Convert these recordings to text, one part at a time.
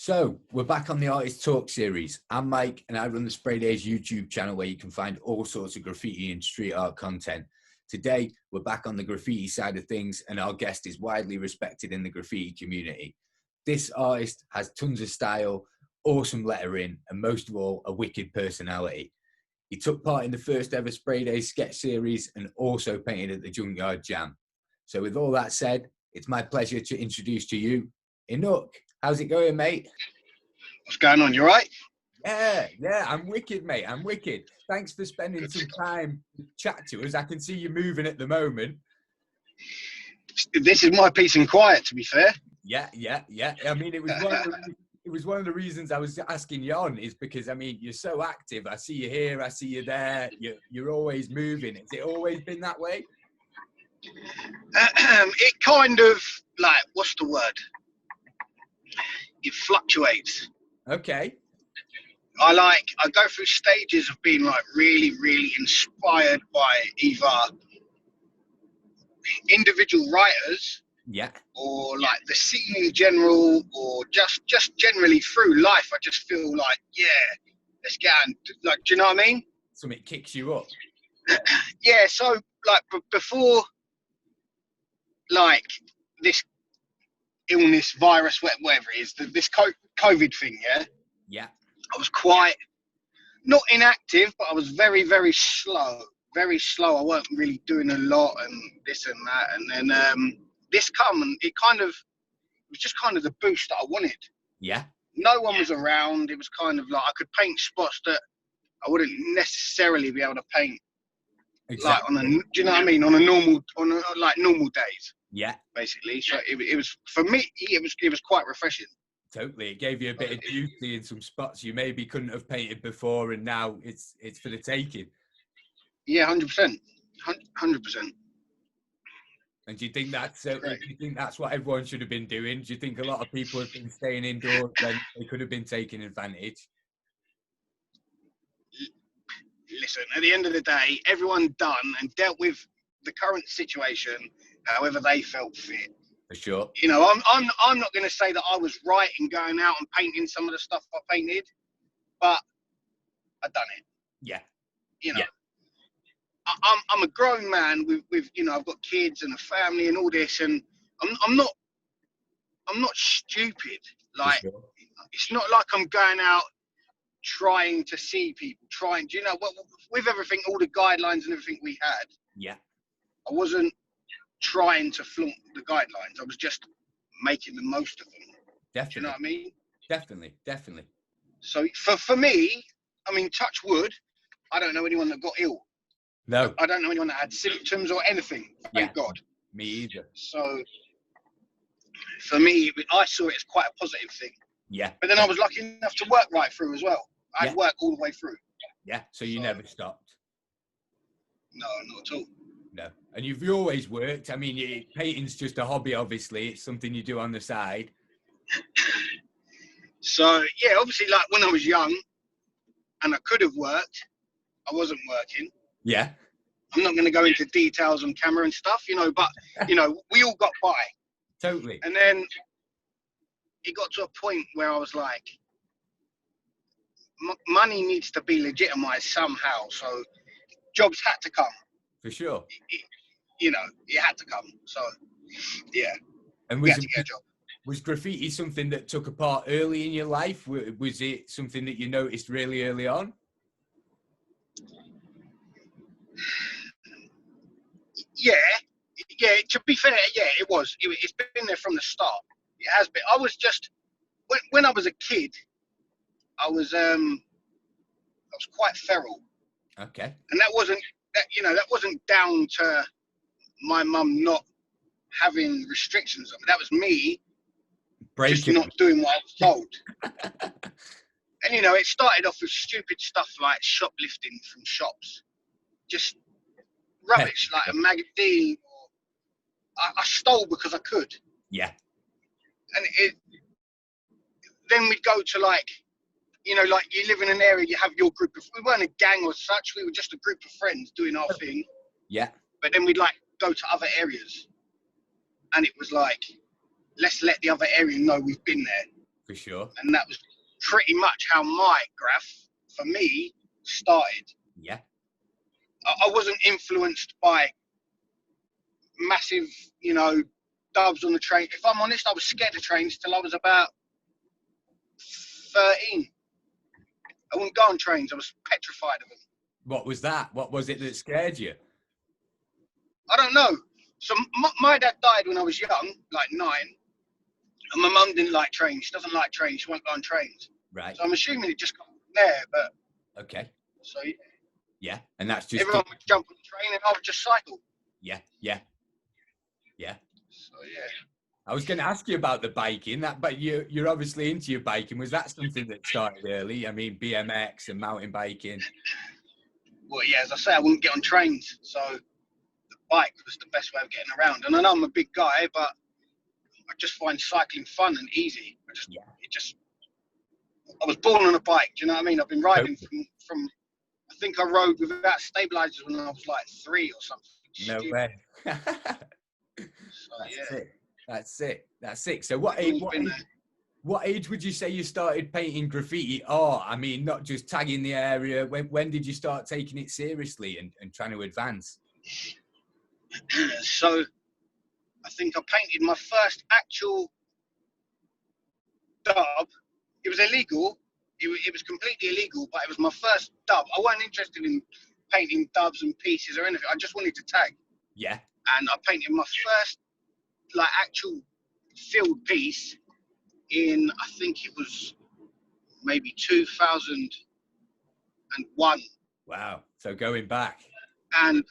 So we're back on the Artist Talk series. I'm Mike and I run the Spray Days YouTube channel where you can find all sorts of graffiti and street art content. Today, we're back on the graffiti side of things and our guest is widely respected in the graffiti community. This artist has tons of style, awesome lettering, and most of all, a wicked personality. He took part in the first ever Spray Days sketch series and also painted at the Junkyard Jam. So with all that said, it's my pleasure to introduce to you, Inuk. How's it going, mate? What's going on? You all right? Yeah, I'm wicked, mate. I'm wicked. Thanks for spending some time to chat to us. I can see you moving at the moment. This is my peace and quiet, to be fair. Yeah. I mean, it was one of the reasons I was asking you on is because, I mean, you're so active. I see you here, I see you there. You're always moving. Has it always been that way? It kind of, like, what's the word? It fluctuates. Okay. I go through stages of being like really, really inspired by either individual writers, yeah, or like the scene in general, or just generally through life. I just feel like, yeah, let's get on. Like, do you know what I mean? Something kicks you up. Yeah. So like before, like this illness, virus, whatever it is, this COVID thing, yeah, I was quite not inactive, but I was very, very slow. I wasn't really doing a lot and this and that, and then this come and it was just kind of the boost that I wanted. Yeah, no one was around. It was kind of like I could paint spots that I wouldn't necessarily be able to paint. Exactly. Like do you know what I mean? On normal days. Yeah. Basically, so it was for me. It was quite refreshing. Totally, it gave you a bit of beauty in some spots you maybe couldn't have painted before, and now it's for the taking. Yeah, 100%. And do you think that's what everyone should have been doing? Do you think a lot of people have been staying indoors when they could have been taking advantage? Listen, at the end of the day, everyone done and dealt with the current situation however they felt fit. For sure. You know, I'm not going to say that I was right in going out and painting some of the stuff I painted, but I done it. Yeah. You know, yeah. I'm a grown man with you know, I've got kids and a family and all this, and I'm not stupid. Like, sure. It's not like I'm going out trying to see people. Do you know what? With everything, all the guidelines and everything we had. Yeah. I wasn't trying to flaunt the guidelines. I was just making the most of them. Definitely. Do you know what I mean? Definitely. So for me, I mean, touch wood, I don't know anyone that got ill. No. I don't know anyone that had symptoms or anything. Thank God. Me either. So for me, I saw it as quite a positive thing. Yeah. But then I was lucky enough to work right through as well. I'd work all the way through. Yeah. So you never stopped? No, not at all. No. And you've always worked. I mean, painting's just a hobby, obviously. It's something you do on the side. So, yeah, obviously, like when I was young and I could have worked, I wasn't working. Yeah. I'm not going to go into details on camera and stuff, you know, but, you know, we all got by. Totally. And then it got to a point where I was like, money needs to be legitimized somehow. So jobs had to come. For sure. You know, it had to come. So, yeah. And we had to get a job. Was graffiti something that took a part early in your life? Was it something that you noticed really early on? Yeah. To be fair, yeah, it was. It's been there from the start. It has been. I was just when I was a kid, I was quite feral. Okay. And that wasn't down to my mum not having restrictions. I mean, that was me just not doing what I was told. And, you know, it started off with stupid stuff like shoplifting from shops. Just rubbish, like a magazine. I stole because I could. Yeah. And then we'd go to, like, you know, like you live in an area, you have your group of, we weren't a gang or such, we were just a group of friends doing our thing. Yeah. But then we'd like go to other areas. And it was like, let's let the other area know we've been there. For sure. And that was pretty much how my graph, for me, started. Yeah. I wasn't influenced by massive, you know, dubs on the train. If I'm honest, I was scared of trains till I was about 13. I wouldn't go on trains. I was petrified of them. What was that? What was it that scared you? I don't know. So my dad died when I was young, like 9. And my mum didn't like trains. She doesn't like trains. She won't go on trains. Right. So I'm assuming it just got there. But okay. So yeah. Yeah, and that's just everyone would jump on the train and I would just cycle. Yeah. So yeah. I was going to ask you about the biking, but you're obviously into your biking. Was that something that started early? I mean, BMX and mountain biking. Well, yeah, as I say, I wouldn't get on trains, so the bike was the best way of getting around. And I know I'm a big guy, but I just find cycling fun and easy. I was born on a bike. Do you know what I mean? I've been riding from. I think I rode without stabilizers when I was like 3 or something. No way. That's it. So what age would you say you started painting graffiti art? I mean, not just tagging the area. When did you start taking it seriously and trying to advance? So I think I painted my first actual dub. It was illegal. It was completely illegal, but it was my first dub. I wasn't interested in painting dubs and pieces or anything. I just wanted to tag. Yeah. And I painted my first like actual field piece in, I think it was maybe 2001. Wow. So going back. And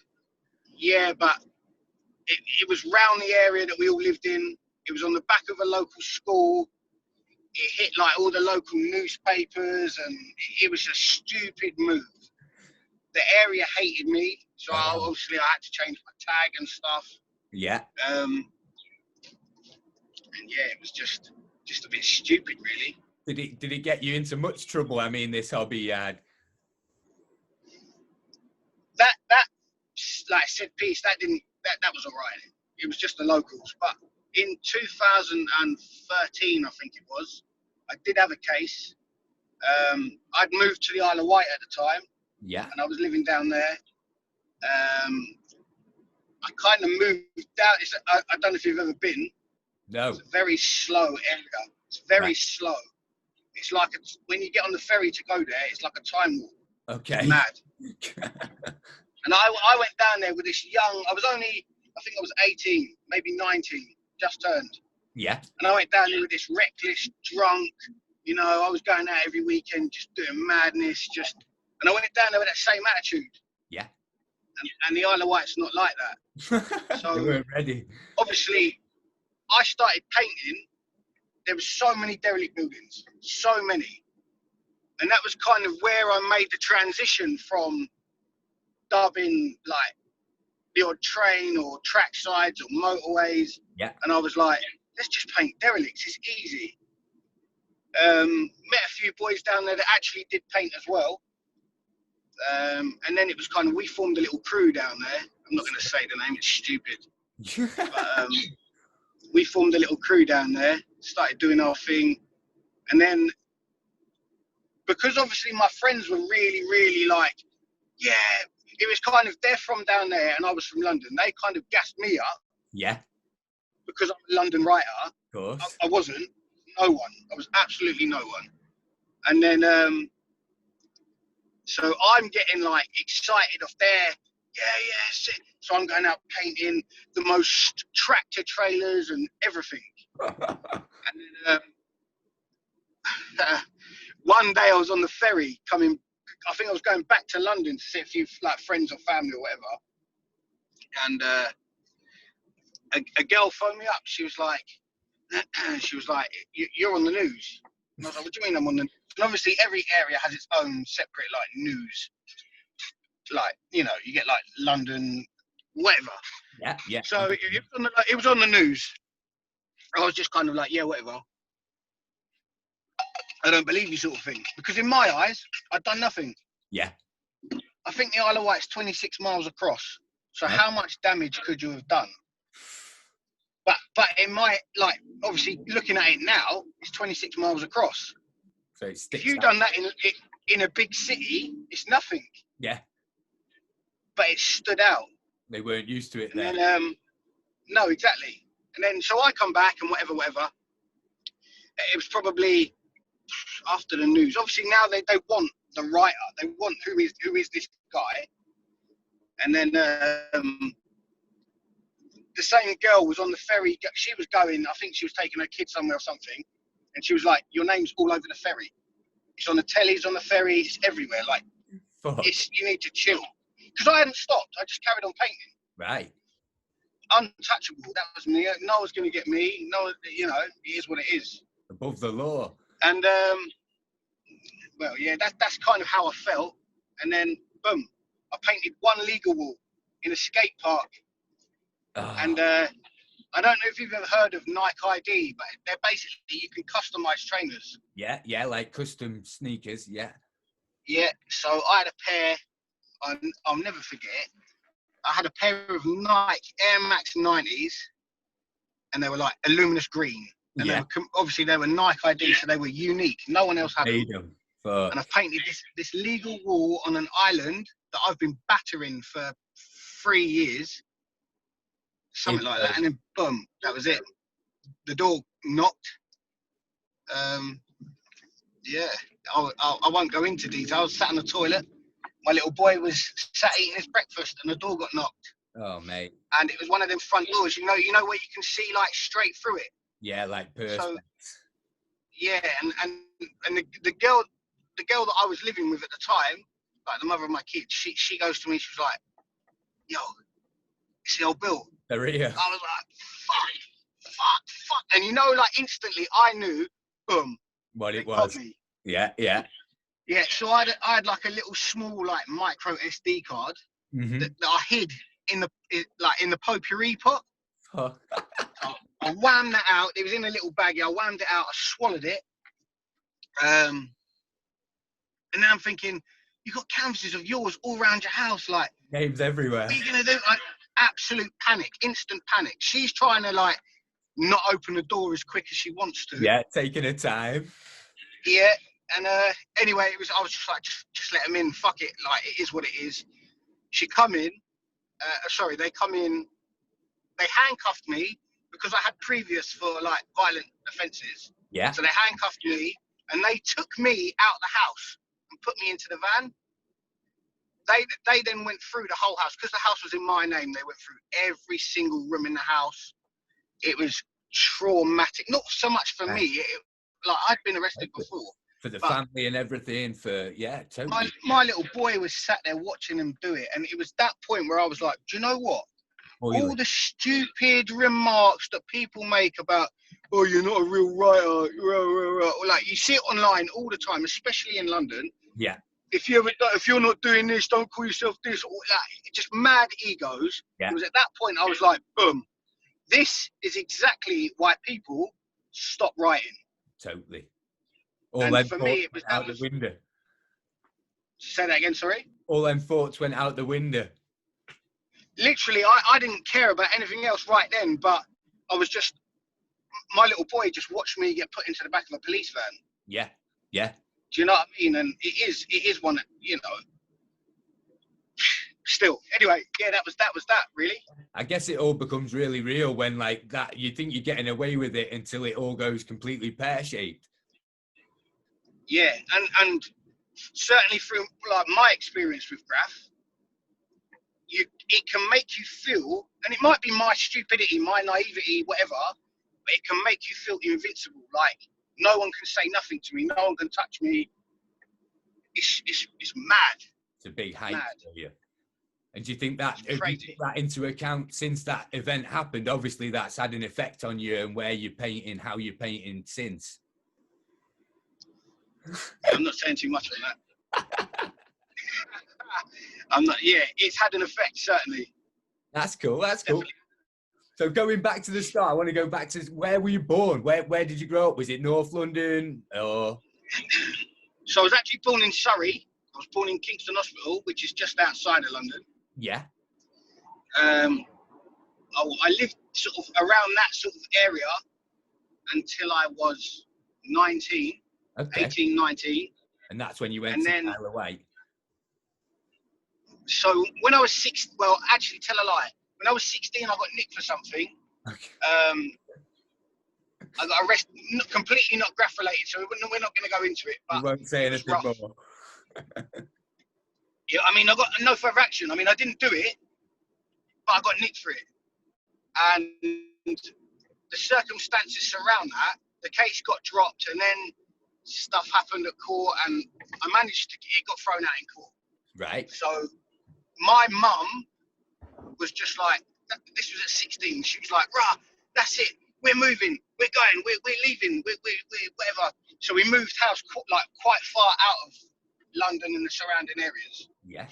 yeah, but it was round the area that we all lived in. It was on the back of a local school. It hit like all the local newspapers, and it was a stupid move. The area hated me, so obviously I had to change my tag and stuff. Yeah. And yeah, it was just a bit stupid, really. Did it get you into much trouble? I mean, this hobby you had. That like I said, piece that was all right. It was just the locals. But in 2013, I think it was, I did have a case. I'd moved to the Isle of Wight at the time. Yeah. And I was living down there. I kind of moved down. I don't know if you've ever been. No. It's a very slow area. It's very slow. It's like when you get on the ferry to go there, it's like a time warp. Okay. It's mad. And I went down there with this young, I think I was 18, maybe 19, just turned. Yeah. And I went down there with this reckless, drunk, you know, I was going out every weekend, just doing madness, and I went down there with that same attitude. Yeah. And the Isle of Wight's not like that. So they weren't ready. Obviously, I started painting. There were so many derelict buildings, so many. And that was kind of where I made the transition from dubbing like the odd train or track sides or motorways. Yeah. And I was like, let's just paint derelicts. It's easy. Met a few boys down there that actually did paint as well. And then it was kind of, we formed a little crew down there. I'm not going to say the name, it's stupid. But we formed a little crew down there, started doing our thing. And then, because obviously my friends were really, really like, yeah, it was kind of, they're from down there and I was from London. They kind of gassed me up. Yeah. Because I'm a London writer. Of course. I wasn't. No one. I was absolutely no one. And then, so I'm getting like excited off there. Yeah, sick. So I'm going out painting the most tractor trailers and everything. And then one day I was on the ferry coming, I think I was going back to London to see a few like friends or family or whatever. And a girl phoned me up. She was like, you're on the news. And I was like, what do you mean I'm on the news? And obviously every area has its own separate like news. Like, you know, you get like London, whatever. Yeah. So it was on the news. I was just kind of like, yeah, whatever. I don't believe you, sort of thing. Because in my eyes, I'd done nothing. Yeah. I think the Isle of Wight's 26 miles across. So how much damage could you have done? But it might, like, obviously looking at it now, it's 26 miles across. So it sticks if you've out. done that in a big city, it's nothing. Yeah. But it stood out. They weren't used to it and then. Then, no, exactly. And then, so I come back and whatever. It was probably after the news. Obviously now they want the writer. They want who is this guy. And then the same girl was on the ferry. She was going, I think she was taking her kid somewhere or something. And she was like, your name's all over the ferry. It's on the tellies, on the ferry, it's everywhere. Like, you need to chill. Because I hadn't stopped. I just carried on painting. Right. Untouchable. That was me. No one's going to get me. No, it is what it is. Above the law. And, well, yeah, that's kind of how I felt. And then, boom, I painted one legal wall in a skate park. Oh. And I don't know if you've ever heard of Nike ID, but they're basically, you can customize trainers. Yeah, like custom sneakers, yeah. Yeah, so I had a pair, I'll never forget it. I had a pair of Nike Air Max 90s, and they were like luminous green. And they were Nike ID, so they were unique. No one else had them. And I painted this legal wall on an island that I've been battering for 3 years. Something like that, and then boom, that was it. The door knocked. Yeah, I won't go into details. I was sat on the toilet. My little boy was sat eating his breakfast, and the door got knocked. Oh, mate! And it was one of them front doors. You know where you can see like straight through it. Yeah, like perspex. So, yeah, and the girl that I was living with at the time, like the mother of my kids, she goes to me. She was like, "Yo, it's the old Bill." They're here. I was like, fuck. And like instantly I knew, boom. What it was. Me. Yeah. Yeah, so I had like a little small like micro SD card that I hid in the potpourri pot. Oh. I whammed that out. It was in a little baggie. I whammed it out. I swallowed it. And now I'm thinking, you've got canvases of yours all around your house. Like, names everywhere. What are you going to do? Like, absolute panic, instant panic. She's trying to like not open the door as quick as she wants to. Yeah, taking her time. Yeah, and anyway, I was just like, just let them in. Fuck it, like it is what it is. They come in. They handcuffed me because I had previous for like violent offences. Yeah. So they handcuffed me and they took me out the house and put me into the van. They then went through the whole house because the house was in my name. They went through every single room in the house. It was traumatic. Not so much for me. Like I'd been arrested before. For the family and everything. Totally. My little boy was sat there watching them do it, and it was that point where I was like, do you know what? All the stupid remarks that people make about, oh, you're not a real writer, like you see it online all the time, especially in London. Yeah. If you're not doing this, don't call yourself this. Or like, just mad egos. Yeah. It was at that point I was like, boom, this is exactly why people stop writing. Totally. All and for me, it was out the window. Say that again, sorry? All them thoughts went out the window. Literally, I didn't care about anything else right then, but I was just, my little boy just watched me get put into the back of a police van. Yeah, yeah. Do you know what I mean? And it is one that, still. Anyway, yeah, that was that, really. I guess it all becomes really real when like that, you think you're getting away with it until it all goes completely pear-shaped. Yeah, and certainly through like my experience with Graff, it can make you feel, and it might be my stupidity, my naivety, whatever, but it can make you feel invincible. Like no one can say nothing to me, no one can touch me. It's mad. It's a big hype for you. And do you think that, if you take that into account since that event happened, obviously that's had an effect on you and where you're painting, how you're painting since? I'm not saying too much on that. I'm not. Yeah, it's had an effect, certainly. That's cool. Definitely. So going back to the start, I want to go back to where were you born? Where did you grow up? Was it North London or? So I was actually born in Surrey. I was born in Kingston Hospital, which is just outside of London. Yeah. I lived sort of around that sort of area until I was 19, Okay. 18, 19. And that's when you went And to then, Isle of Wight. so when I was 6, well, actually, tell a lie. When I was 16, I got nicked for something. Okay. I got arrested, completely not graph related, so we're not going to go into it. But You won't say anything more. Yeah, I mean, I got no further action. I mean, I didn't do it, but I got nicked for it. And the circumstances surround that, the case got dropped, and then stuff happened at court, and I managed to, it got thrown out in court. Right. So my mum was just like, this was at 16. She was like, rah, that's it. We're moving. We're going. We're leaving. We're whatever. So we moved house like quite far out of London and the surrounding areas. Yeah.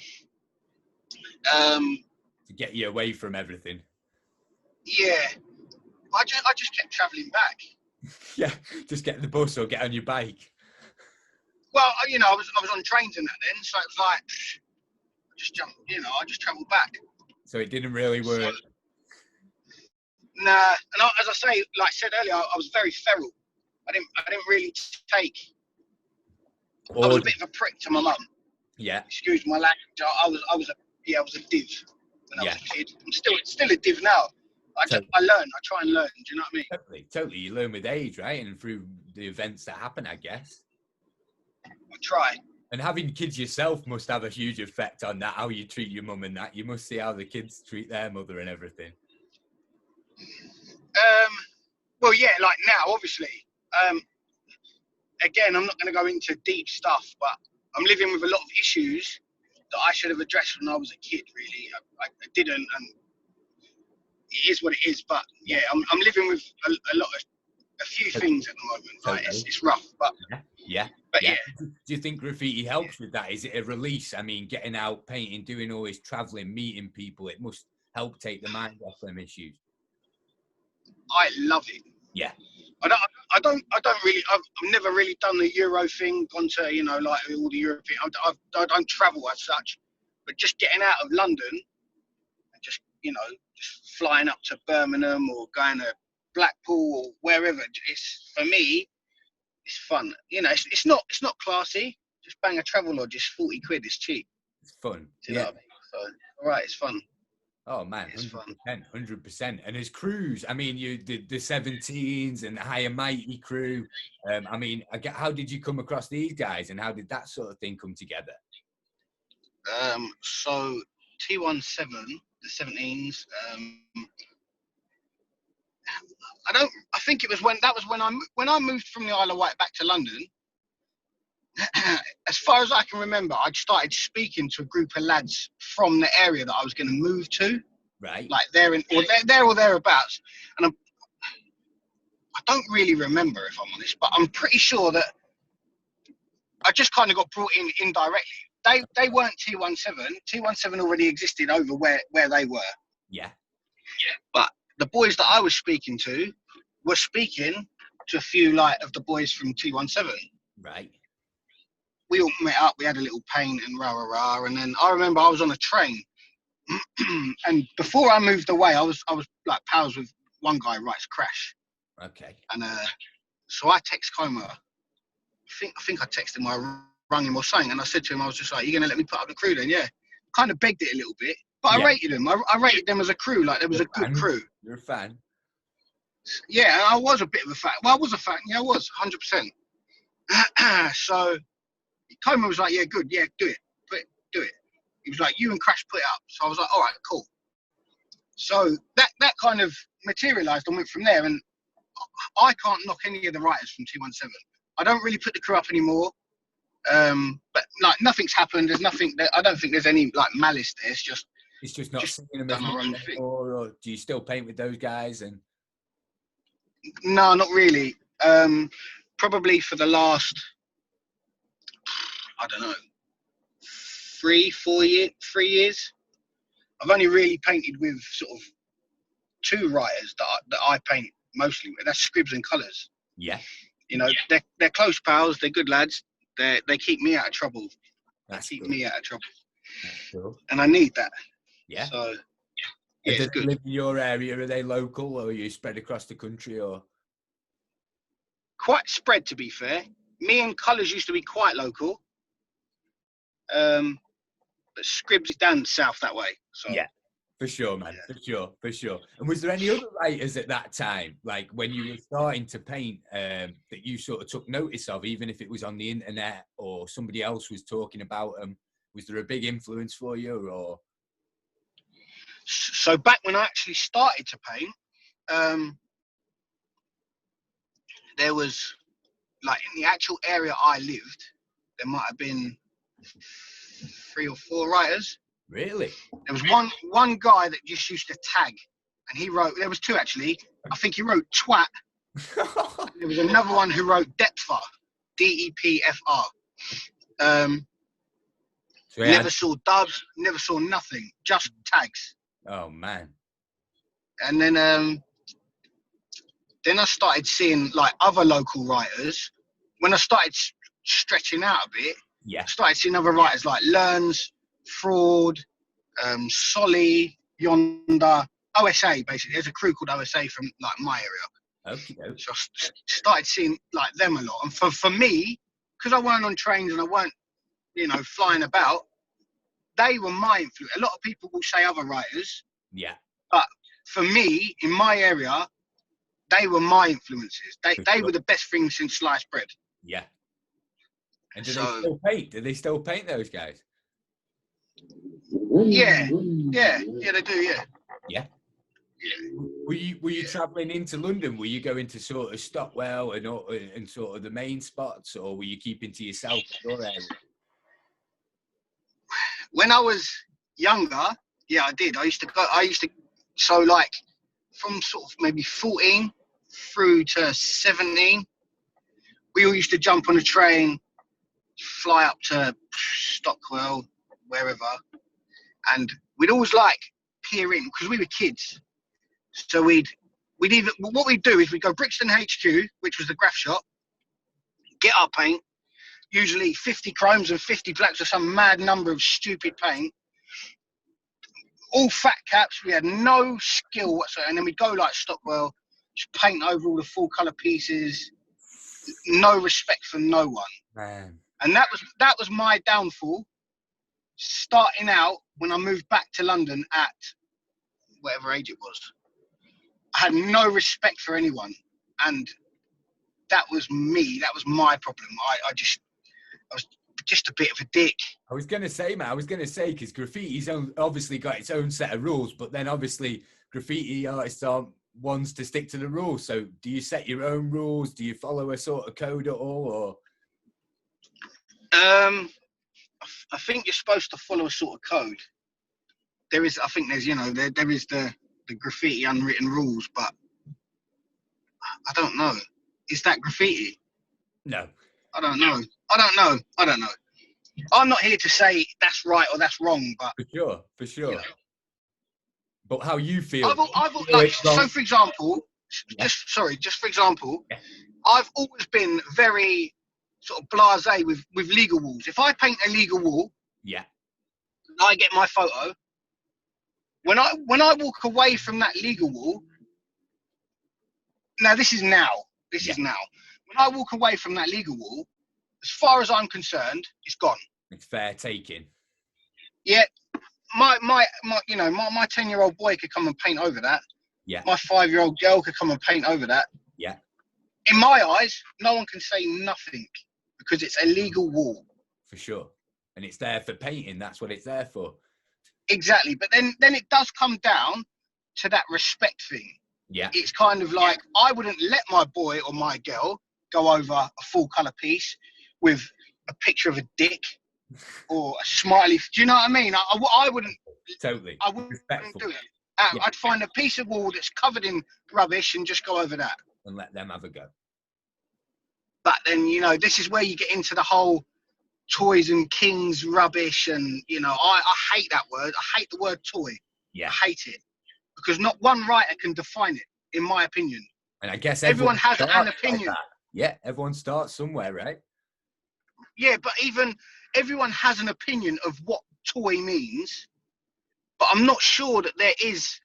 To get you away from everything. Yeah. I just kept travelling back. Yeah. Just get the bus or get on your bike. Well, you know, I was on trains and that then, so it was like, just jump. You know, I just travelled back. So it didn't really work. So, nah, and as I say, like I said earlier, I was very feral. I didn't really take. I was a bit of a prick to my mum. Yeah. Excuse my language. I was a div when I was a kid. I'm still a div now. I learn. I try and learn. Do you know what I mean? Totally. You learn with age, right? And through the events that happen, I guess. I try. And having kids yourself must have a huge effect on that, how you treat your mum and that. You must see how the kids treat their mother and everything. Well, yeah, like now, obviously. Again, I'm not going to go into deep stuff, but I'm living with a lot of issues that I should have addressed when I was a kid, really. I didn't, and it is what it is. But yeah, I'm living with a few things at the moment. Right? It's rough, but yeah. But yeah. Do you think graffiti helps with that? Is it a release? I mean, getting out, painting, doing all this traveling, meeting people, it must help take the mind off them issues. I love it. Yeah. I don't really. I've never really done the Euro thing. Gone to like all the European. I don't travel as such, but just getting out of London and just flying up to Birmingham or going to Blackpool or wherever. It's for me. It's fun. It's not classy. Just bang a travel lodge. It's 40 quid. It's cheap. It's fun. Do you know what I mean? So all right, it's fun. Oh man, 100%. And his crews, I mean, you did the 17s and the Higher Mighty crew. I mean, how did you come across these guys, and how did that sort of thing come together? So T17, the 17s. I think it was when I moved from the Isle of Wight back to London. As far as I can remember, I'd started speaking to a group of lads from the area that I was going to move to, right? Like there or thereabouts. And I don't really remember, if I'm honest, but I'm pretty sure that I just kind of got brought in indirectly. They weren't T17. T17 already existed over where they were. Yeah. But the boys that I was speaking to were speaking to a few of the boys from T17. Right. We all met up, we had a little paint and rah, and then I remember I was on a train and before I moved away, I was like pals with one guy, writes Crash. Okay. And so I text Coma. I think I texted him, I rang him or something, and I said to him, I was just like, "You're going to let me put up the crew then?" Yeah. Kind of begged it a little bit, but I rated them. I rated them as a crew, like there was a good crew. You're a fan. Yeah, I was a bit of a fan. Well, I was a fan. Yeah, I was, 100%. So Coleman was like, "Yeah, good. Yeah, do it. Do it." He was like, "You and Crash put it up." So I was like, "All right, cool." So that kind of materialised and went from there. And I can't knock any of the writers from T17. I don't really put the crew up anymore. But like nothing's happened. There's nothing. I don't think there's any like malice there. It's just not seeing them as much anymore. Or do you still paint with those guys? And no, not really. Probably for the last, I don't know, 3 years. I've only really painted with sort of 2 writers that I paint mostly with. That's Scribs and Colours. Yeah. They're close pals. They're good lads. They keep me out of trouble. That's keep cool. me out of trouble. That's cool. And I need that. Yeah. So Yeah, And it's do they good. live in your area? Are they local, or are you spread across the country? Or Quite spread, to be fair. Me and Colours used to be quite local. But Scribs is down south that way. So yeah, for sure, man. For sure. And was there any other writers at that time, like when you were starting to paint, that you sort of took notice of, even if it was on the internet or somebody else was talking about them? Was there a big influence for you, or? So back when I actually started to paint, there was, like, in the actual area I lived, there might have been 3 or 4 writers. Really? There was one guy that just used to tag, and he wrote. There was 2 actually. I think he wrote twat. There was another one who wrote Depfr, Depfr. So Never saw dubs, never saw nothing, just tags. Oh man. And then I started seeing like other local writers. When I started stretching out a bit, Yeah. I started seeing other writers like Learns, Fraud, Solly, Yonder, OSA. Basically, there's a crew called OSA from like my area. Okay. So I started seeing like them a lot. And for me, because I weren't on trains and I weren't, flying about, they were my influence. A lot of people will say other writers. Yeah. But for me, in my area, they were my influences. They were the best thing since sliced bread. Yeah. And do they still paint? Do they still paint, those guys? Yeah, they do. Yeah. Yeah. Were you travelling into London? Were you going to sort of Stockwell and sort of the main spots, or were you keeping to yourself in your area? When I was younger, yeah, I did. I used to, so like from sort of maybe 14 through to 17, we all used to jump on a train, fly up to Stockwell, wherever, and we'd always like peer in because we were kids. So what we'd do is we'd go Brixton HQ, which was the graph shop, get our paint, usually 50 chromes and 50 blacks or some mad number of stupid paint, all fat caps. We had no skill whatsoever, and then we'd go like Stockwell, just paint over all the full colour pieces, no respect for no one. Man. And that was my downfall, starting out when I moved back to London at whatever age it was. I had no respect for anyone, and that was me. That was my problem. I was just a bit of a dick. I was going to say, man, because graffiti's obviously got its own set of rules, but then obviously graffiti artists aren't ones to stick to the rules. So do you set your own rules? Do you follow a sort of code at all? Or? I think you're supposed to follow a sort of code. There is the graffiti unwritten rules, but I don't know. Is that graffiti? No. I don't know. I'm not here to say that's right or that's wrong, but for sure. You know. But how you feel? So for example, just for example, I've always been very sort of blasé with legal walls. If I paint a legal wall, I get my photo. When I walk away from that legal wall, this is now. When I walk away from that legal wall, as far as I'm concerned, it's gone. It's fair taking. Yeah, my 10-year-old boy could come and paint over that. Yeah. My 5-year-old girl could come and paint over that. Yeah. In my eyes, no one can say nothing because it's a legal wall. For sure. And it's there for painting. That's what it's there for. Exactly. But then it does come down to that respect thing. Yeah. It's kind of like, I wouldn't let my boy or my girl go over a full colour piece with a picture of a dick or a smiley. Do you know what I mean? I wouldn't. Totally. I wouldn't do it. I'd find a piece of wall that's covered in rubbish and just go over that. And let them have a go. But then, this is where you get into the whole toys and kings rubbish. And, I hate that word. I hate the word toy. Yeah. I hate it. Because not one writer can define it, in my opinion. And I guess everyone has an opinion. Like yeah, everyone starts somewhere, right? Yeah, but even everyone has an opinion of what toy means. But I'm not sure that there is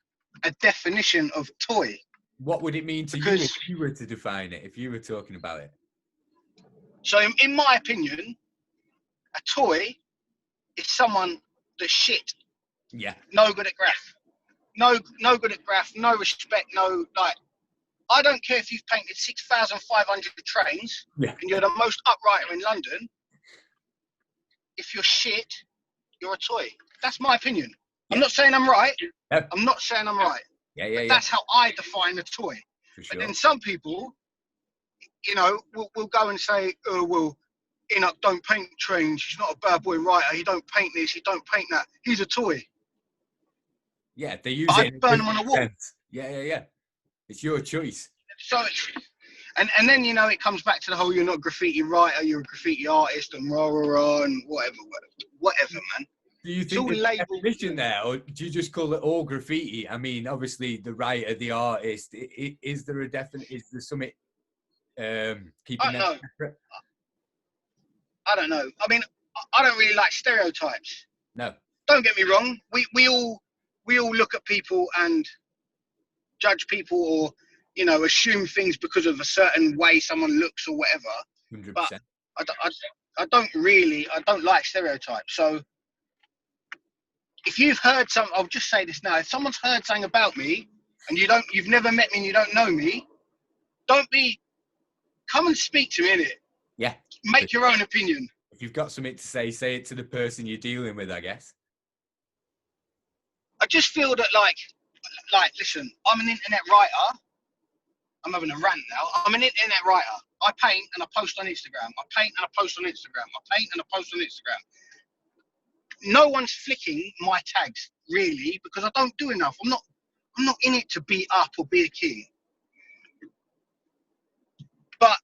a definition of toy. What would it mean to you if you were to define it, if you were talking about it? So in my opinion, a toy is someone that's shit. Yeah. No good at graph. No good at graph, no respect, no, like, I don't care if you've painted 6,500 trains and you're the most uprighter in London. If you're shit, you're a toy. That's my opinion. Yeah. I'm not saying I'm right. Yep. I'm not saying I'm right. Yeah. That's how I define a toy. For sure. But then some people, you know, will go and say, oh, well, Inuk don't paint trains. He's not a bad boy writer. He don't paint this. He don't paint that. He's a toy. Yeah, they use but it. I'd burn him on a wall. Yeah. It's your choice. So, and then, you know, it comes back to the whole, you're not a graffiti writer, you're a graffiti artist, and rah, and whatever, man. Do you think there's a definition there, or do you just call it all graffiti? I mean, obviously, the writer, the artist, is there a definition? Is there something keeping that separate? I don't know. I mean, I don't really like stereotypes. No. Don't get me wrong. We all look at people and judge people, or, you know, assume things because of a certain way someone looks or whatever. 100%. But I don't like stereotypes. So if you've heard I'll just say this now. If someone's heard something about me and you've never met me and you don't know me, come and speak to me, innit? Yeah. Make your own opinion. If you've got something to say it to the person you're dealing with, I guess. I just feel that, like, listen, I'm an internet writer. I'm having a rant now. I'm an internet writer. I paint and I post on Instagram. No one's flicking my tags, really, because I don't do enough. I'm not in it to be up or be a king. But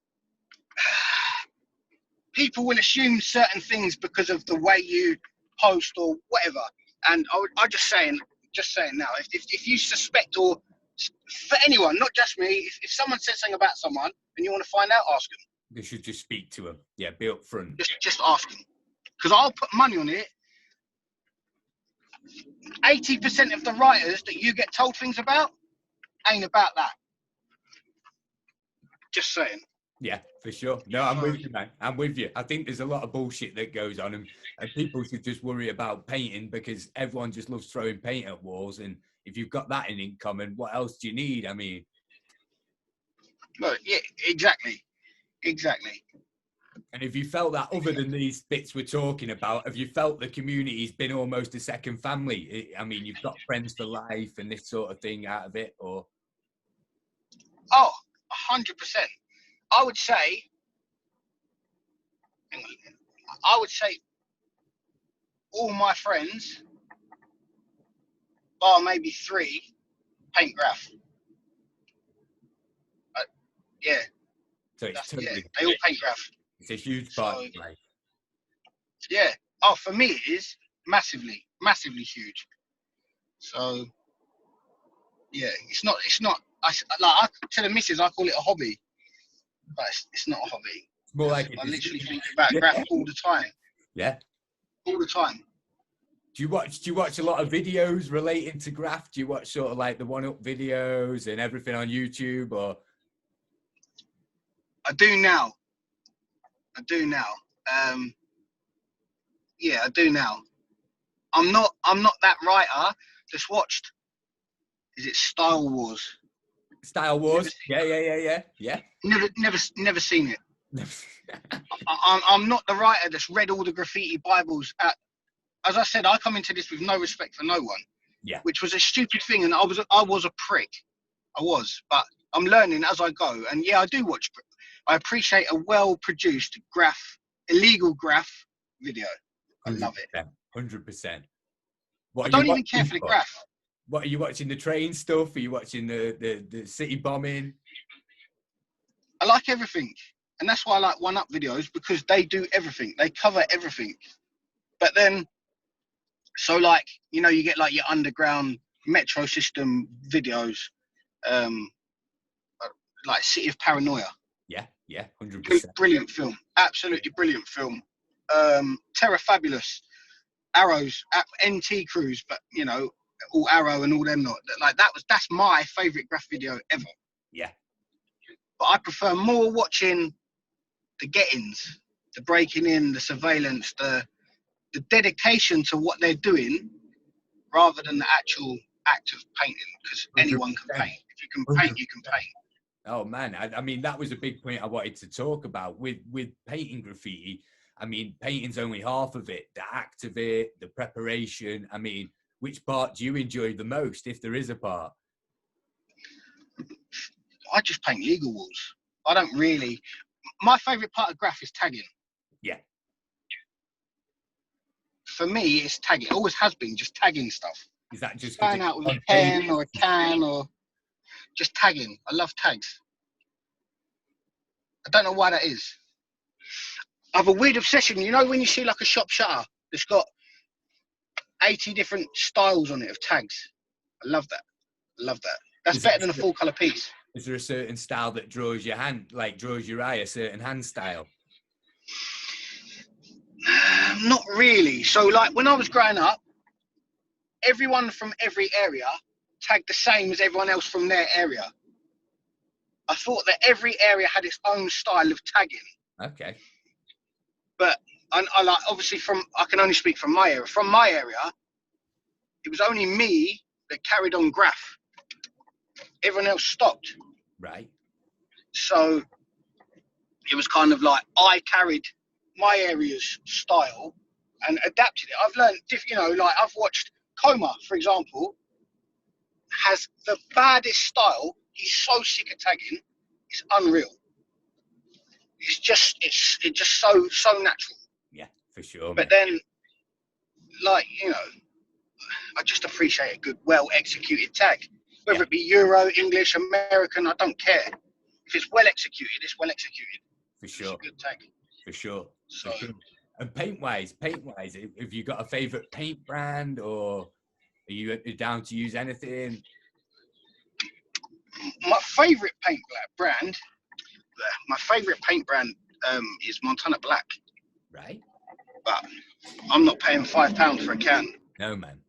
people will assume certain things because of the way you post or whatever. And I'm just saying now, if you suspect, or for anyone, not just me, if someone says something about someone and you want to find out, ask them. They should just speak to them. Yeah, be upfront. Just ask them. Because I'll put money on it. 80% of the writers that you get told things about ain't about that. Just saying. Yeah, for sure. No, I'm with you, man. I'm with you. I think there's a lot of bullshit that goes on, and people should just worry about painting, because everyone just loves throwing paint at walls. And if you've got that in common, what else do you need? I mean, well, yeah, exactly. And if you felt that, other than these bits we're talking about, have you felt the community's been almost a second family? I mean, you've got friends for life and this sort of thing out of it, or? Oh, 100%. I would say all my friends, bar maybe 3, paint graph. Yeah. So it's totally, they all paint graph. It's a huge part of life. Yeah. Oh, for me it is massively huge. So yeah, it's not. To the missus, I call it a hobby, but it's not a hobby. It's more like I literally think about graph all the time. Yeah. All the time. Do you watch a lot of videos relating to graph? Do you watch sort of like the one-up videos and everything on YouTube, or? I do now. Yeah, I do now. I'm not that writer that's watched. Is it Style Wars? Style Wars? Yeah. Never seen it. I'm not the writer that's read all the graffiti Bibles. As I said, I come into this with no respect for no one. Yeah. Which was a stupid thing, and I was a prick. I was, but I'm learning as I go. And yeah, I do watch. I appreciate a well-produced illegal graph video. I love it. 100%. I don't even care for the graph. What are you watching? The train stuff? Are you watching the city bombing? I like everything, and that's why I like one-up videos, because they do everything. They cover everything. But then, so like, you know, you get like your underground metro system videos, like City of Paranoia. Yeah, 100%. Brilliant film, absolutely brilliant film. Terra Fabulous, Arrows, NT Cruise, but you know, all Arrow and all them not. Like that's my favourite graph video ever. Yeah. But I prefer more watching the get-ins, the breaking in, the surveillance, the dedication to what they're doing, rather than the actual act of painting. Because anyone can paint. If you can paint, you can paint. Oh man, I mean that was a big point I wanted to talk about with painting graffiti. I mean, painting's only half of it. The act of it, the preparation. I mean, which part do you enjoy the most, if there is a part? I just paint legal walls. I don't really. My favourite part of graph is tagging. Yeah. For me, it's tagging. It always has been, just tagging stuff. Is that just going out with a pen or a can or just tagging? I love tags. I don't know why that is. I have a weird obsession. You know when you see like a shop shutter that's got 80 different styles on it of tags? I love that. I love that. That's better than a full colour piece. Is there a certain style that draws your hand, like draws your eye, a certain hand style? Not really. So like when I was growing up, everyone from every area tagged the same as everyone else from their area. I thought that every area had its own style of tagging. Okay. But I like, obviously I can only speak from my area. From my area, it was only me that carried on graph. Everyone else stopped. Right. So it was kind of like I carried my area's style and adapted it. I've learned, like I've watched Coma, for example, has the baddest style. He's so sick of tagging. It's unreal. It's just so natural. Yeah, for sure. But then, like, I just appreciate a good, well executed tag. Whether it be Euro, English, American, I don't care. If it's well executed, it's well executed. For sure. It's a good tag. For sure. So, and paint-wise, have you got a favourite paint brand, or are you down to use anything? My favourite paint brand is Montana Black. Right. But I'm not paying £5 for a can. No, man.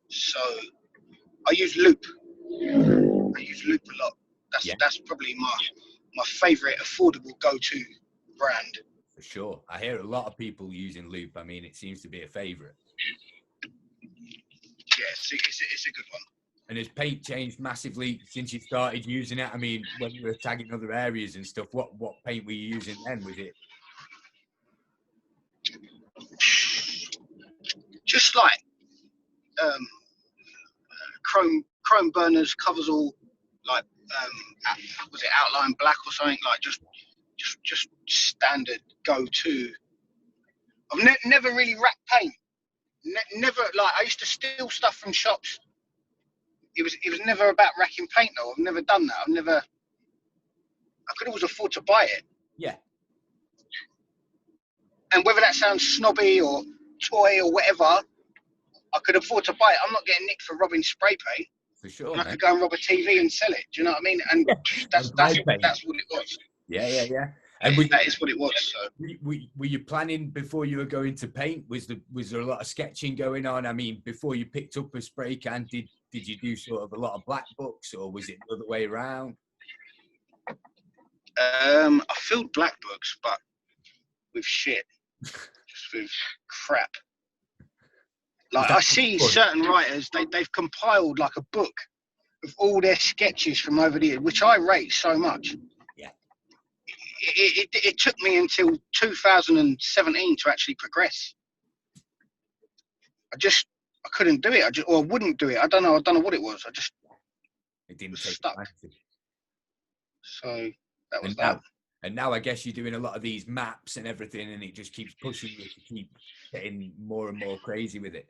So I use Loop. A lot. That's probably my favourite affordable go-to brand. For sure. I hear a lot of people using Loop. I mean, it seems to be a favourite. Yeah, it's a good one. And has paint changed massively since you started using it? I mean, when you were tagging other areas and stuff, what paint were you using then? Was it just like chrome burners, covers all, like was it outline black or something, like just standard go-to. I've never really racked paint. Never, like, I used to steal stuff from shops. It was never about racking paint though. I've never done that. I could always afford to buy it. Yeah. And whether that sounds snobby or toy or whatever, I could afford to buy it. I'm not getting nicked for robbing spray paint. For sure. And I could go and rob a TV and sell it. Do you know what I mean? And that's what it was. Yeah. And that is what it was. So. Were you planning before you were going to paint? Was there a lot of sketching going on? I mean, before you picked up a spray can, did you do sort of a lot of black books, or was it the other way around? I filled black books, but with shit, just with crap. Like I see certain writers, they've compiled like a book of all their sketches from over the years, which I rate so much. Yeah. It took me until 2017 to actually progress. I couldn't do it. I wouldn't do it. I don't know what it was. It didn't was take stuck. So that was that. And now I guess you're doing a lot of these maps and everything, and it just keeps pushing you to keep getting more and more crazy with it.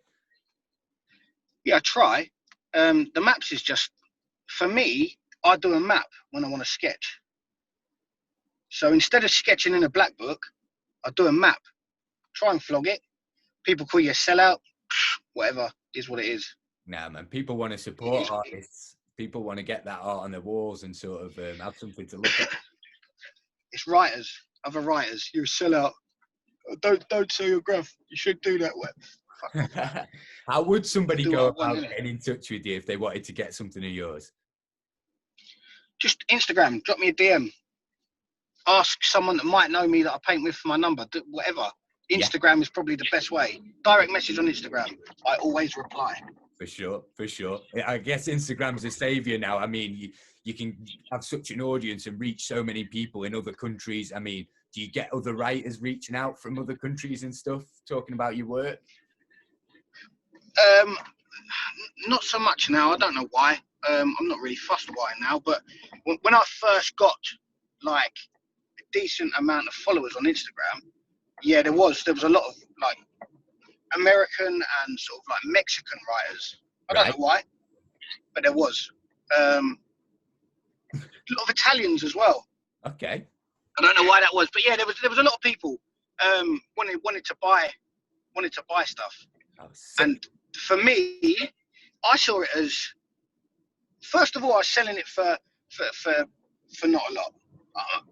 Yeah, I try. The maps is just, for me, I do a map when I want to sketch. So instead of sketching in a black book, I do a map. Try and flog it. People call you a sellout. Whatever, is what it is. Nah, man. People want to support artists. People want to get that art on their walls and sort of have something to look at. It's writers, other writers. You're a sellout. Don't sell your graph. You should do that way. Fuck off. How would somebody Do go what I want, about innit? getting in touch with you if they wanted to get something of yours? Just Instagram, drop me a DM. Ask someone that might know me that I paint with for my number. Do whatever. Yeah. Instagram is probably the best way. Direct message on Instagram. I always reply. For sure, for sure. I guess Instagram's a savior now. I mean, you can have such an audience and reach so many people in other countries. I mean, do you get other writers reaching out from other countries and stuff, talking about your work? Not so much now. I don't know why. I'm not really fussed by it now. But when I first got like a decent amount of followers on Instagram, yeah, there was a lot of like American and sort of like Mexican writers. I don't know why, but there was a lot of Italians as well. Okay. I don't know why that was, but yeah, there was a lot of people wanted to buy stuff. Oh, sick. And for me, I saw it as, first of all, I was selling it for not a lot.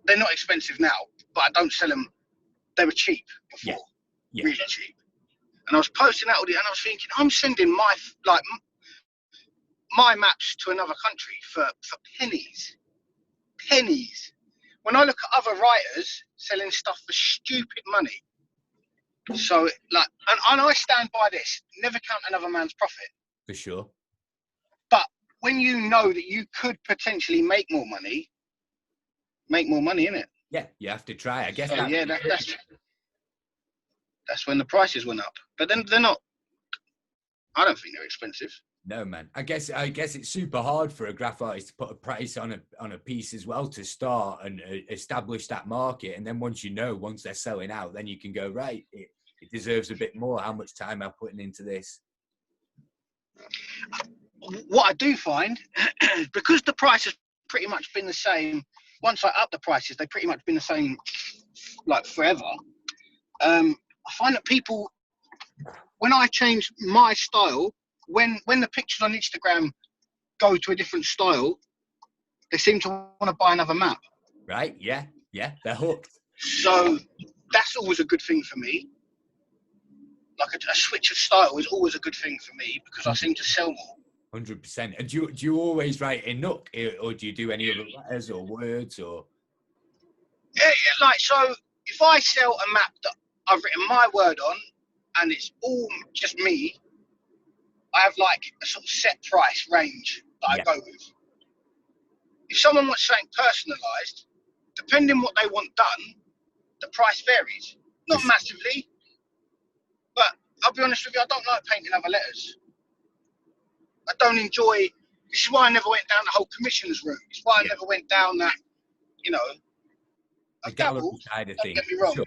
They're not expensive now, but I don't sell them. They were cheap before, really cheap. And I was posting that all the, and I was thinking, I'm sending my maps to another country for pennies. When I look at other writers selling stuff for stupid money, so like, and I stand by this: never count another man's profit. For sure. But when you know that you could potentially make more money, innit? Yeah, you have to try. I guess. So, yeah, that's when the prices went up. But then they're not. I don't think they're expensive. No, man. I guess it's super hard for a graph artist to put a price on a piece as well to start and establish that market. And then once they're selling out, then you can go, right, it deserves a bit more. How much time I'm putting into this? What I do find, because the price has pretty much been the same, once I up the prices, they've pretty much been the same like forever. I find that people, when I change my style, when the pictures on Instagram go to a different style, they seem to want to buy another map. Right? Yeah. Yeah. They're hooked. So that's always a good thing for me. Like a switch of style is always a good thing for me because I seem to sell more. 100%. And do you always write Inuk, or do you do any other letters or words or? Yeah, like, so if I sell a map that I've written my word on and it's all just me, I have like a sort of set price range that I go with. If someone wants something personalised, depending what they want done, the price varies. Not massively, but I'll be honest with you, I don't like painting other letters. I don't enjoy. This is why I never went down the whole commissioners route. It's why I never went down that, the gallery side of things. Don't get me wrong. Sure.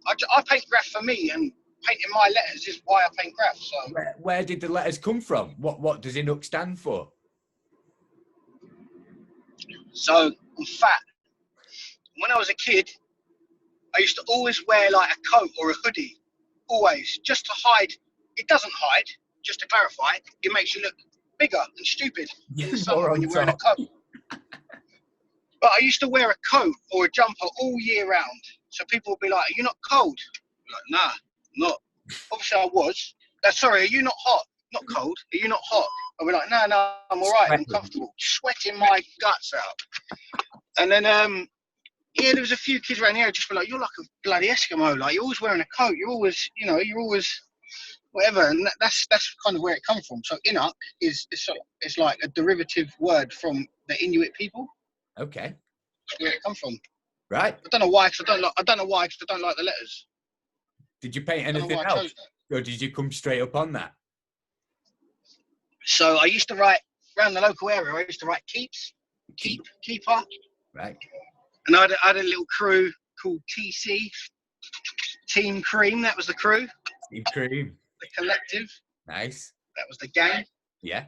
I paint graph for me, and painting my letters is why I paint graph. So where did the letters come from? What does Inuk stand for? So I'm fat. When I was a kid, I used to always wear like a coat or a hoodie, always, just to hide. It doesn't hide, just to clarify. It makes you look bigger and stupid in the summer when you're wearing a coat. But I used to wear a coat or a jumper all year round. So people would be like, "Are you not cold?" I'm like, "Nah, I'm not." Obviously I was. Sorry, are you not hot? Not cold. Are you not hot? I'd be like, "No, I'm all right. I'm comfortable." Sweating my guts out. And then, there was a few kids around here who just be like, "You're like a bloody Eskimo. Like, you're always wearing a coat. You're always, you're always whatever." And that's kind of where it comes from. So Inuk is like a derivative word from the Inuit people. Okay. That's where it comes from. Right. I don't know why, because I don't like the letters. Did you paint anything else, or did you come straight up on that? So I used to write around the local area. I used to write keeper. Right. And I had a little crew called TC, Team Cream. That was the crew. Team Cream. The collective. Nice. That was the gang. Yeah.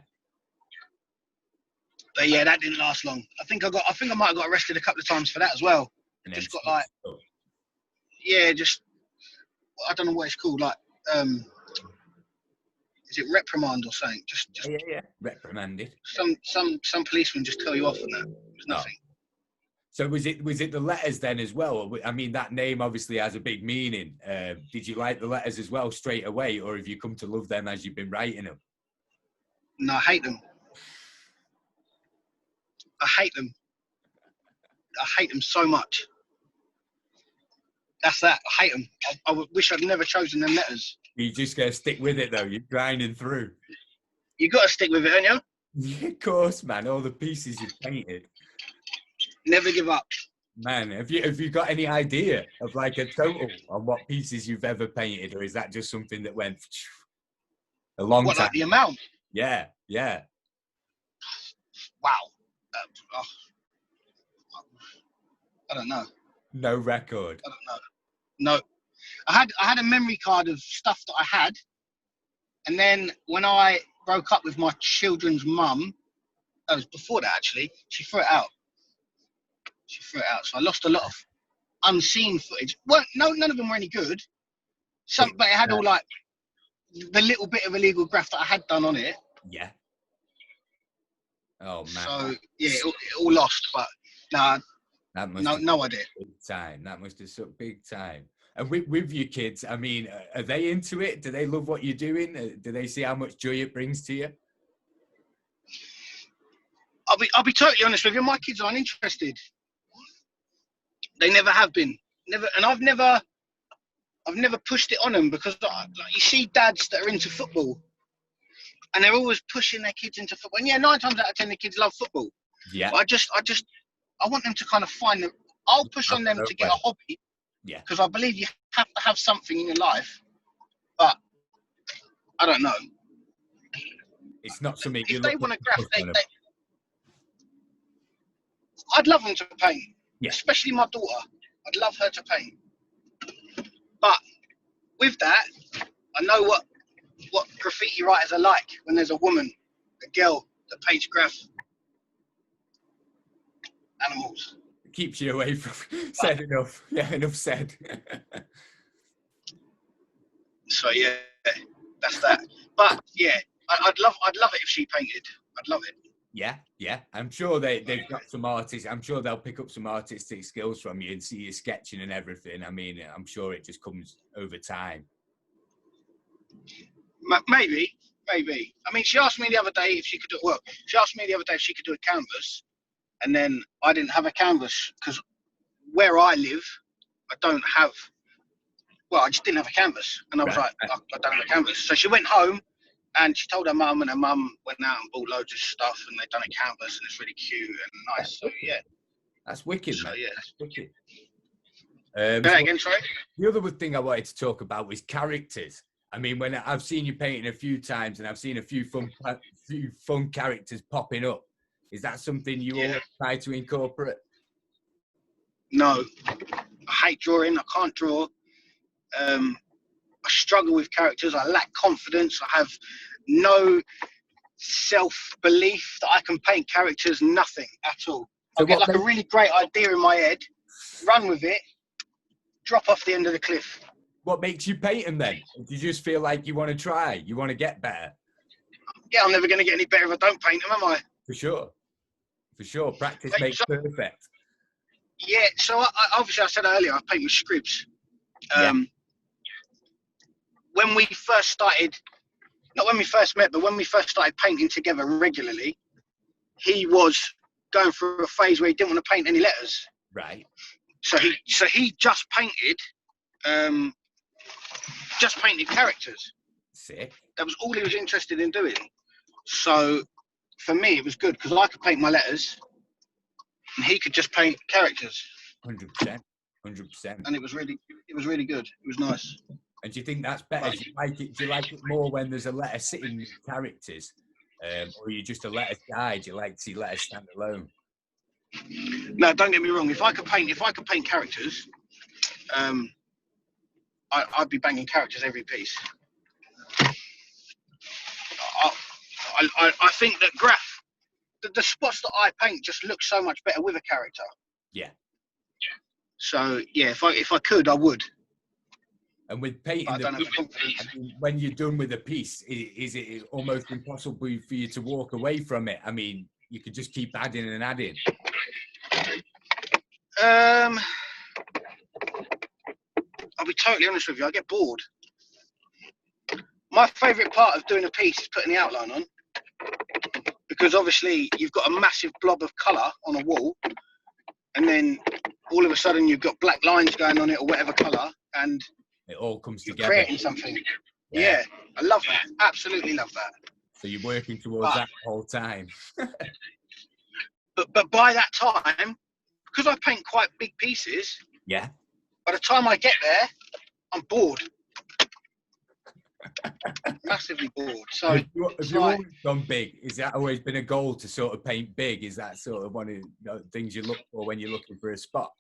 But yeah, that didn't last long. I think I might have got arrested a couple of times for that as well. And just got like, I don't know what it's called. Like, is it reprimand or something? Just yeah. Reprimanded. Some policemen just tell you off on that. It was nothing. So was it the letters then as well? I mean, that name obviously has a big meaning. Did you like the letters as well straight away, or have you come to love them as you've been writing them? No, I hate them. I hate them. I hate them so much. That's that. I hate them. I wish I'd never chosen them letters. You just gotta stick with it though. You're grinding through. You got to stick with it, ain't you? Yeah, of course, man. All the pieces you've painted. Never give up. Man, have you got any idea of like a total on what pieces you've ever painted, or is that just something that went a long time? What, like the amount? Yeah, yeah. Wow. I don't know. No record. I don't know. No. I had a memory card of stuff that I had, and then when I broke up with my children's mum, that was before that actually, she threw it out. So I lost a lot of unseen footage. Well, none of them were any good. But it had all like the little bit of illegal graff that I had done on it. Yeah. Oh man. So yeah, it all lost. But nah, no idea. Big time. That must have sucked big time. And with your kids, I mean, are they into it? Do they love what you're doing? Do they see how much joy it brings to you? I'll be totally honest with you. My kids aren't interested. They never have been. Never, and I've never pushed it on them because like, you see dads that are into football, and they're always pushing their kids into football. And yeah, 9 times out of 10, the kids love football. Yeah. But I want them to kind of find them. I'll push on them to get a hobby. Yeah. Because I believe you have to have something in your life. But I don't know. It's not something. If they want to graph, I'd love them to paint. Yeah. Especially my daughter. I'd love her to paint. But with that, I know what graffiti writers are like when there's a woman, a girl that paints graph. Animals. Keeps you away from said enough. Yeah, enough said. So yeah, that's that. But yeah, I'd love it if she painted. I'd love it. Yeah, yeah. I'm sure they've got some artists. I'm sure they'll pick up some artistic skills from you and see you sketching and everything. I mean, I'm sure it just comes over time. Maybe. I mean, she asked me the other day if she could do a canvas, and then I didn't have a canvas because where I live, I don't have. Well, I just didn't have a canvas, and I was like, I don't have a canvas. So she went home. And she told her mum, and her mum went out and bought loads of stuff, and they've done a canvas, and it's really cute and nice. So yeah, that's wicked, so, man. Yeah, that's wicked. Again, sorry. The other thing I wanted to talk about was characters. I mean, when I've seen you painting a few times, and I've seen a few fun characters popping up. Is that something you all try to incorporate? No, I hate drawing. I can't draw. I struggle with characters. I lack confidence. I have no self-belief that I can paint characters. Nothing at all. I get like a really great idea in my head, run with it, drop off the end of the cliff. What makes you paint them then? Do you just feel like you want to try? You want to get better? Yeah, I'm never going to get any better if I don't paint them, am I? For sure. Practice makes perfect. Yeah, so I obviously I said earlier, I paint with scribs. When we first started, not when we first met, but when we first started painting together regularly, he was going through a phase where he didn't want to paint any letters. Right. So he just painted characters. Sick. That was all he was interested in doing. So for me, it was good because I could paint my letters, and he could just paint characters. 100%. And it was really good. It was nice. And do you think that's better? Do you like it more when there's a letter sitting with characters, or are you just a letters guy? Do you like to see letters stand alone? No, don't get me wrong. If I could paint characters, I'd be banging characters every piece. I think that graph, the spots that I paint just look so much better with a character. Yeah. So yeah, if I could, I would. And with painting, when you're done with a piece, is it almost impossible for you to walk away from it? I mean, you could just keep adding and adding. I'll be totally honest with you. I get bored. My favourite part of doing a piece is putting the outline on, because obviously you've got a massive blob of colour on a wall, and then all of a sudden you've got black lines going on it or whatever colour, and it all comes together. Creating something. Yeah, I love that. Absolutely love that. So you're working towards that the whole time. but by that time, because I paint quite big pieces, yeah. By the time I get there, I'm bored. Massively bored. So have you always gone big? Is that always been a goal to sort of paint big? Is that sort of one of the things you look for when you're looking for a spot?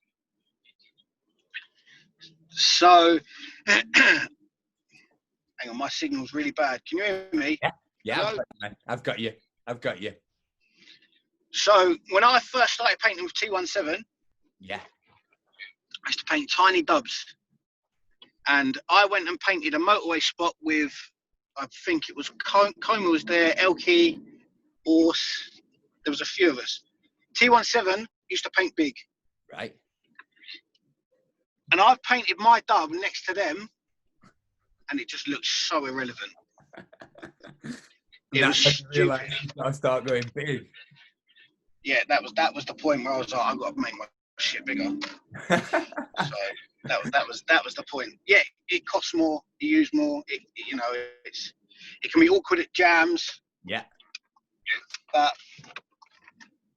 So, hang on, my signal's really bad. Can you hear me? Yeah, I've got you. So, when I first started painting with T17, yeah, I used to paint tiny dubs. And I went and painted a motorway spot with, I think it was Coma was there, Elkie, Orse. There was a few of us. T17 used to paint big. Right. And I've painted my dub next to them, and it just looks so irrelevant. It was stupid. I start going big. Yeah, that was the point where I was like, I've got to make my shit bigger. So that was the point. Yeah, it costs more, you use more. It can be awkward at jams. Yeah. But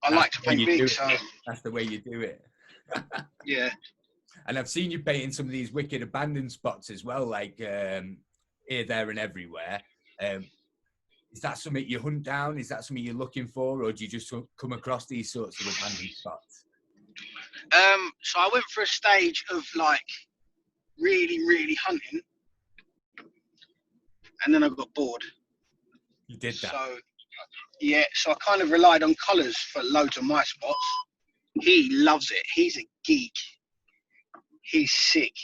I like to paint big, so that's the way you do it. Yeah. And I've seen you painting some of these wicked abandoned spots as well, like here, there, and everywhere. Is that something you hunt down? Is that something you're looking for, or do you just come across these sorts of abandoned spots? So I went for a stage of like really, really hunting, and then I got bored. You did that? So yeah, so I kind of relied on colours for loads of my spots. He loves it. He's a geek. He's sick.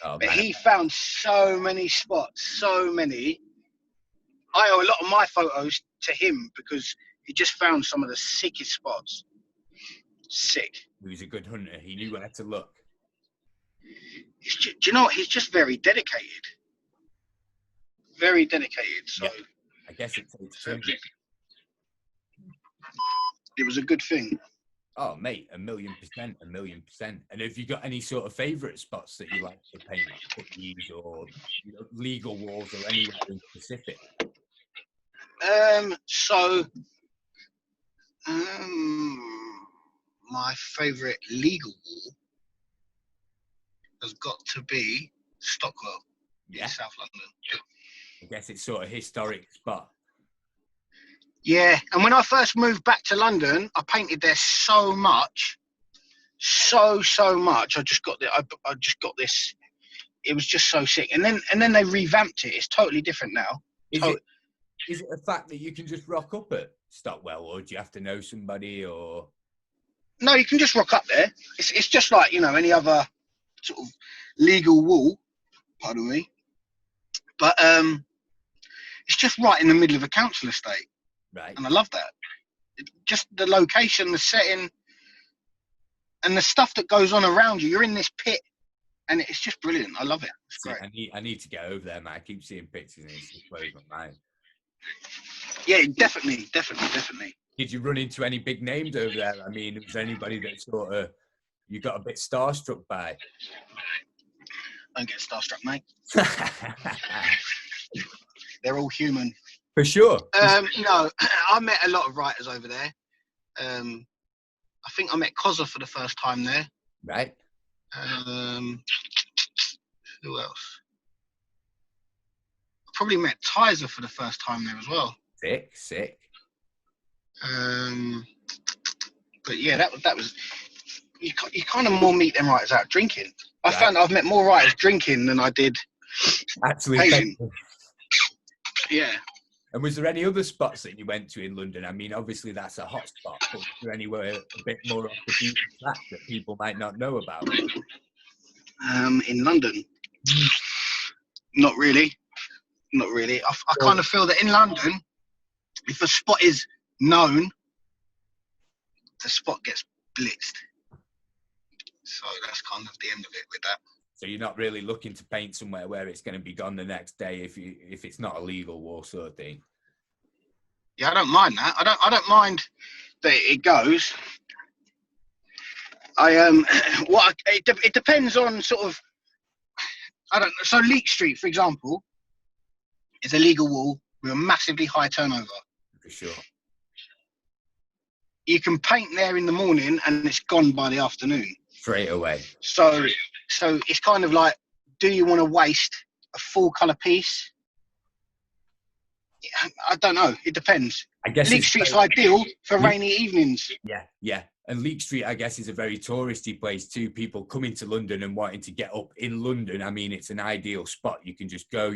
Oh, but he found so many spots, so many. I owe a lot of my photos to him because he just found some of the sickest spots. Sick. He was a good hunter. He knew where to look. Do you know what? He's just very dedicated. Very dedicated. So yeah. I guess it takes time. It was a good thing. Oh, mate, 1,000,000%, 1,000,000%. And have you got any sort of favourite spots that you like to paint, cookies or legal walls or anywhere in specific? My favourite legal wall has got to be Stockwell in South London. I guess it's sort of historic spot. Yeah, and when I first moved back to London, I painted there so much, so much. I just got this. It was just so sick, and then they revamped it. It's totally different now. Is it a fact that you can just rock up at Stockwell, or do you have to know somebody, or? No, you can just rock up there. It's just like, any other sort of legal wall. Pardon me. But it's just right in the middle of a council estate. Right. And I love that. Just the location, the setting, and the stuff that goes on around you. You're in this pit, and it's just brilliant. I love it. It's great. I need to get over there, man. I keep seeing pictures, and it's just blows my mind. Yeah, definitely. Did you run into any big names over there? I mean, was there anybody that sort of you got a bit starstruck by? I don't get starstruck, mate. They're all human. For sure. No, I met a lot of writers over there. I think I met Kozza for the first time there. Right. Who else? I probably met Tizer for the first time there as well. Sick. But yeah, that was. You kind of more meet them writers out drinking. I found I've met more writers drinking than I did actually painting. Yeah. And was there any other spots that you went to in London? I mean, obviously that's a hot spot, but was there anywhere a bit more off the beaten track that people might not know about? In London? Not really. I kind of feel that in London, if a spot is known, the spot gets blitzed. So that's kind of the end of it with that. So you're not really looking to paint somewhere where it's going to be gone the next day if it's not illegal war sort of thing. Yeah, I don't mind that. I don't mind that it goes. It depends on sort of, I don't know. So Leek Street, for example, is a legal wall with a massively high turnover. For sure. You can paint there in the morning and it's gone by the afternoon. Straight away. So it's kind of like, do you want to waste a full colour piece? I don't know. It depends. I guess Leek Street's ideal for rainy evenings. Yeah. And Leek Street, I guess, is a very touristy place too. People coming to London and wanting to get up in London. I mean, it's an ideal spot. You can just go.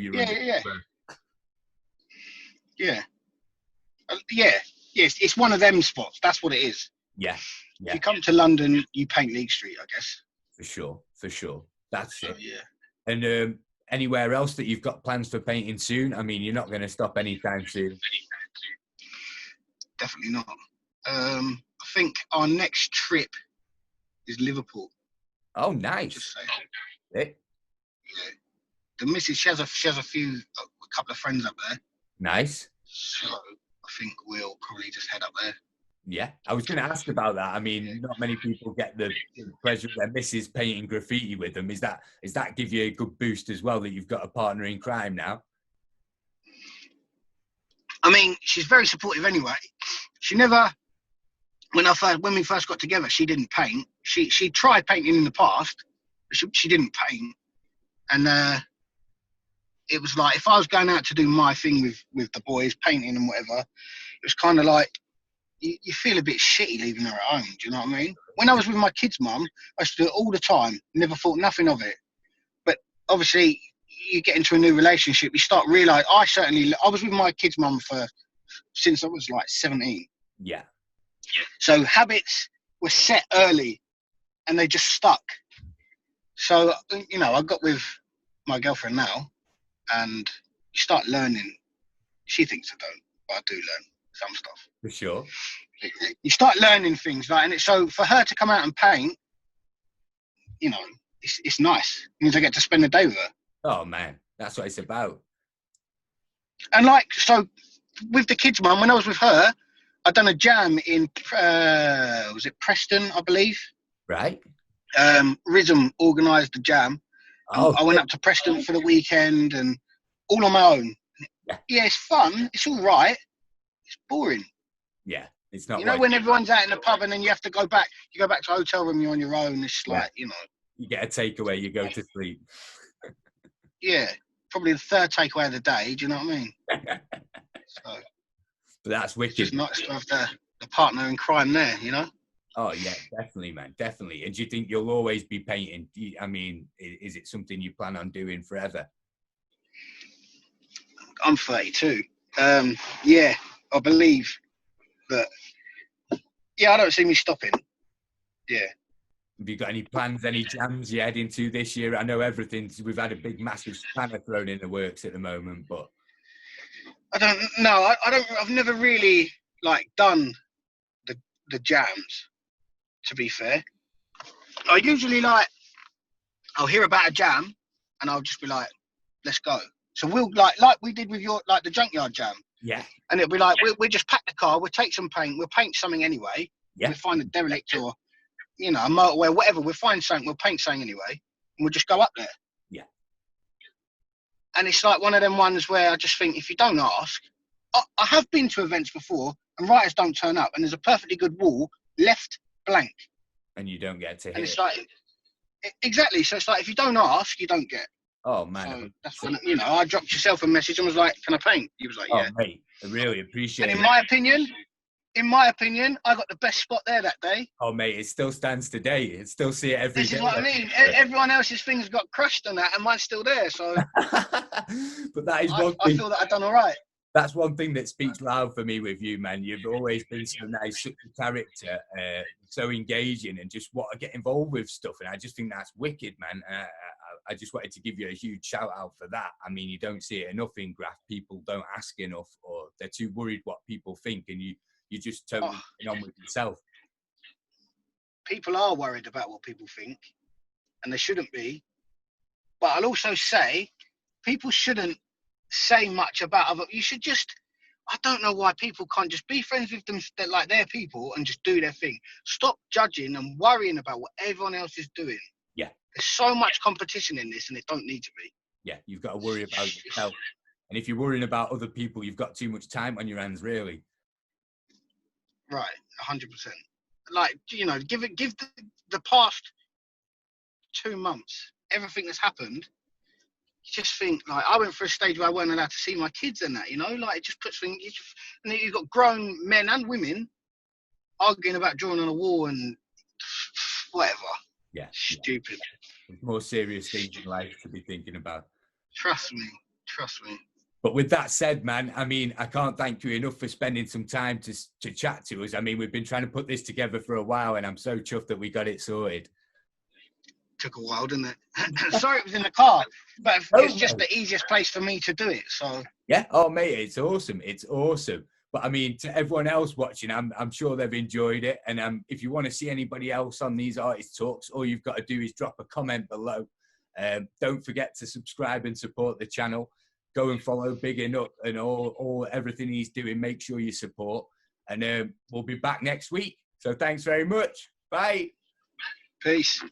Yes, it's one of them spots. That's what it is. Yeah. If you come to London, you paint Leek Street, I guess. For sure. That's it. Yeah. And anywhere else that you've got plans for painting soon? I mean, you're not going to stop anytime soon. Definitely not. I think our next trip is Liverpool. Oh, nice. Yeah. The missus, she has a couple of friends up there. Nice. So I think we'll probably just head up there. Yeah, I was going to ask about that. I mean, not many people get the pleasure of their missus painting graffiti with them. Is that give you a good boost as well that you've got a partner in crime now? I mean, she's very supportive anyway. She never, when we first got together, she didn't paint. She tried painting in the past, but she didn't paint. And it was like, if I was going out to do my thing with the boys, painting and whatever, it was kind of like, you feel a bit shitty leaving her at home, do you know what I mean? When I was with my kids' mum, I used to do it all the time, never thought nothing of it. But obviously, you get into a new relationship, you start realising, I was with my kids' mum since I was like 17. Yeah. So habits were set early and they just stuck. So, I got with my girlfriend now and you start learning. She thinks I don't, but I do learn some stuff. For sure. You start learning things, like, and so for her to come out and paint, it's nice. It means I get to spend the day with her. Oh man, that's what it's about. And so with the kids' mum, when I was with her, I'd done a jam in was it Preston, I believe? Right. Rhythm organised the jam. I went up to Preston for the weekend and all on my own. Yeah, it's fun. It's all right. It's boring. Yeah, it's not. When everyone's out in the pub and then you have to go back. You go back to a hotel room. You're on your own. It's like You get a takeaway. You go to sleep. Yeah, probably the third takeaway of the day. Do you know what I mean? So, but that's wicked. It's nice to have the partner in crime there. Oh yeah, definitely, man, definitely. And do you think you'll always be painting? I mean, is it something you plan on doing forever? I'm 32. Yeah, I believe that. Yeah, I don't see me stopping. Yeah. Have you got any plans, any jams you head into this year? I know we've had a big, massive spanner thrown in the works at the moment, but I don't know. I've never really done the jams. To be fair, I usually I'll hear about a jam, and I'll just be like, "Let's go." So we'll like we did with your the junkyard jam. Yeah. And it'll be like we'll just pack the car, we'll take some paint, we'll paint something anyway. Yeah. We'll find a derelict or a motorway, whatever. We'll find something, we'll paint something anyway, and we'll just go up there. Yeah. And it's like one of them ones where I just think if you don't ask, I have been to events before and writers don't turn up, and there's a perfectly good wall left blank. And you don't get to hit. And it's like exactly. So it's like if you don't ask, you don't get. Oh man, so that's when I dropped yourself a message and was like, "Can I paint?" You was like, "Yeah." Oh mate, I really appreciate it. And in my opinion, I got the best spot there that day. Oh mate, it still stands today. It still see it every day. This is what I mean. Everyone else's things got crushed on that, and mine's still there. So, but that is one I feel that I've done all right. That's one thing that speaks loud for me with you, man. You've always been so nice, such a character, so engaging, and just want to get involved with stuff. And I just think that's wicked, man. I just wanted to give you a huge shout out for that. I mean, you don't see it enough in Graff. People don't ask enough, or they're too worried what people think, and you just totally get on with yourself. people are worried about what people think, and they shouldn't be. But I'll also say people shouldn't say much about other. You should just. I don't know why people can't just be friends with them, like their people, and just do their thing. Stop judging and worrying about what everyone else is doing. Yeah. There's so much competition in this, and it don't need to be. Yeah, you've got to worry about yourself. And if you're worrying about other people, you've got too much time on your hands, really. Right, 100%. Like, you know, give the past 2 months, everything that's happened. You just think, like, I went through a stage where I weren't allowed to see my kids and that, you know, like, it just puts things, and then you've got grown men and women arguing about drawing on a wall and whatever. Yeah. Stupid. Yeah. More serious things in life to be thinking about. Trust me. But with that said, man, I mean, I can't thank you enough for spending some time to chat to us. I mean, we've been trying to put this together for a while, and I'm so chuffed that we got it sorted. Took a while, didn't it? Sorry, it was in the car, but it's just the easiest place for me to do it. So yeah, oh mate, it's awesome. But I mean, to everyone else watching, I'm sure they've enjoyed it. And if you want to see anybody else on these artist talks, all you've got to do is drop a comment below. Don't forget to subscribe and support the channel. Go and follow Big Inuk and all everything he's doing. Make sure you support, and we'll be back next week. So thanks very much. Bye. Peace.